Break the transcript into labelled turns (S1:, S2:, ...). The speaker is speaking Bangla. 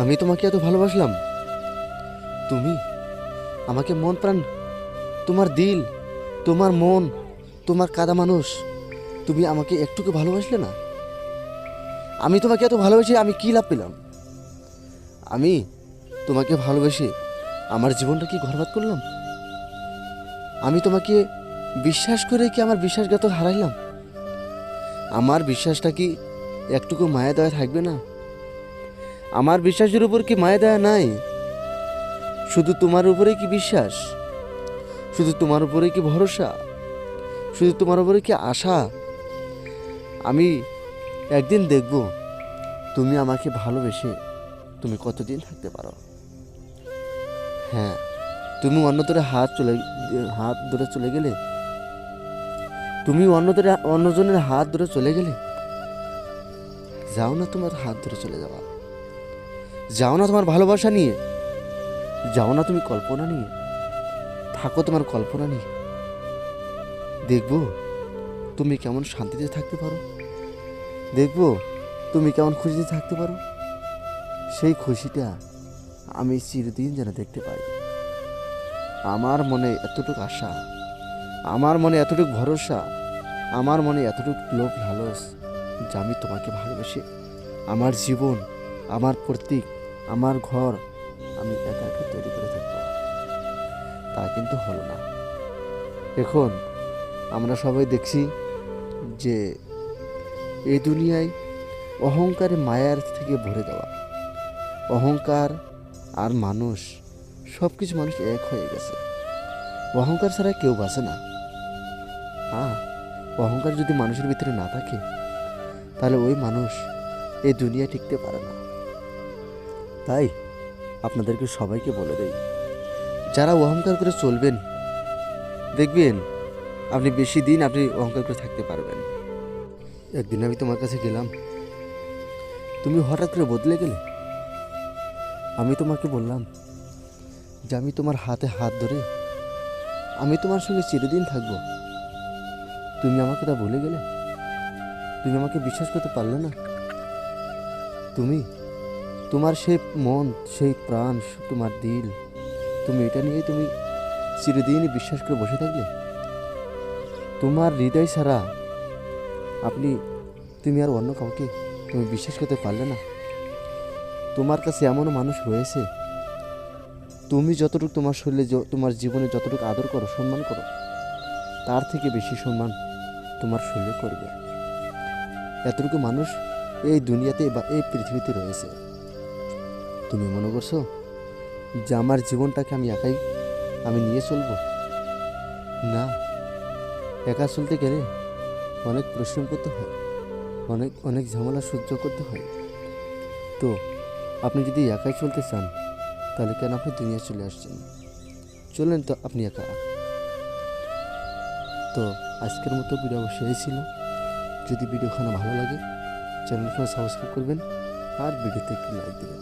S1: আমি তোমাকে এত ভালোবাসলাম, তুমি আমাকে মন প্রাণ, তোমার দিল, তোমার মন, তোমার কাদা মানুষ, তুমি আমাকে একটুকু ভালোবাসলে না? আমি তোমাকে এত ভালোবেসে আমি কী লাভ পেলাম? আমি তোমাকে ভালোবেসে আমার জীবনটা কি বরবাদ করলাম? আমি তোমাকে বিশ্বাস করে কি আমার বিশ্বাসঘাতক হারাইলাম? আমার বিশ্বাসটা কি একটুকু মায়া দয়া থাকবে না? আমার বিশ্বাসের উপর কি মায়া দয়া নাই? শুধু তোমার উপরেই কি বিশ্বাস? শুধু তোমার উপরেই কি ভরসা? শুধু তোমার উপরে কি আশা? আমি একদিন দেখব তুমি আমাকে ভালোবেসে তুমি কতদিন থাকতে পারো। হ্যাঁ, তুমি হাত ধরে চলে গেলে, তুমি অন্যজনের হাত ধরে চলে গেলে, যাও না তোমার হাত ধরে চলে যাওয়া, যাও না তোমার ভালোবাসা নিয়ে, যাও না তুমি কল্পনা নিয়ে, থাকো তোমার কল্পনা নিয়ে। দেখবো তুমি কেমন শান্তিতে থাকতে পারো, দেখবো তুমি কেমন খুশিতে থাকতে পারো। সেই খুশিটা আমি চিরদিন যেন দেখতে পাই। আমার মনে এতটুকু আশা, আমার মনে এতটুকু ভরসা, আমার মনে এতটুকু লোভ লালস যে আমি তোমাকে ভালোবেসে আমার জীবন, আমার প্রতীক, আমার ঘর আমি একা একা তৈরি করে থাকবো। তা কিন্তু হলো না। এখন আমরা সবাই দেখছি যে এই দুনিয়ায় অহংকারে মায়ার থেকে ভরে দেওয়া, অহংকার আর মানুষ, সব কিছু মানুষ এক হয়ে গেছে। অহংকার ছাড়া কেউ বাঁচে না। হ্যাঁ, অহংকার যদি মানুষের ভিতরে না থাকে তাহলে ওই মানুষ এই দুনিয়ায় টিকতে পারে না। তাই আপনাদেরকে সবাইকে বলে দেই, যারা অহংকার করে চলবেন, দেখবেন আপনি বেশি দিন আপনি অহংকার করে থাকতে পারবেন। একদিন আমি তোমার কাছে গেলাম, তুমি হঠাৎ করে বদলে গেলে। আমি তোমাকে বললাম যে আমি তোমার হাতে হাত ধরে আমি তোমার সঙ্গে চিরদিন থাকবো। তুমি আমাকে তা ভুলে গেলে, তুমি আমাকে বিশ্বাস করতে পারলে না। তুমি তোমার সেই মন, সেই প্রাণ, তোমার দিল, তুমি এটা নিয়েই তুমি চিরদিনই বিশ্বাস করে বসে থাকলে। তোমার হৃদয় ছাড়া আপনি তুমি আর অন্য কাউকে তুমি বিশ্বাস করতে পারলে না। তোমার কাছে এমনও মানুষ রয়েছে, তুমি যতটুকু তোমার শরীরে তোমার জীবনে যতটুকু আদর করো, সম্মান করো, তার থেকে বেশি সম্মান তোমার শরীরে করবে। এতটুকু মানুষ এই দুনিয়াতে বা এই পৃথিবীতে রয়েছে। তুমি মনে করছো যে আমার জীবনটাকে আমি একাই আমি নিয়ে চলবো? না, একা চলতে গেলে অনেক পরিশ্রম করতে হয়, অনেক অনেক ঝামেলা সহ্য করতে হয়। তো আপনি যদি একাই চলতে চান তাহলে কেন আপনি দুনিয়া চলে আসছেন? চলেন তো আপনি একা। তো আজকের মতো ভিডিও অবশ্যই ছিল। যদি ভিডিওখানা ভালো লাগে চ্যানেলখানা সাবস্ক্রাইব করবেন আর ভিডিওতে একটি লাইক দেবেন।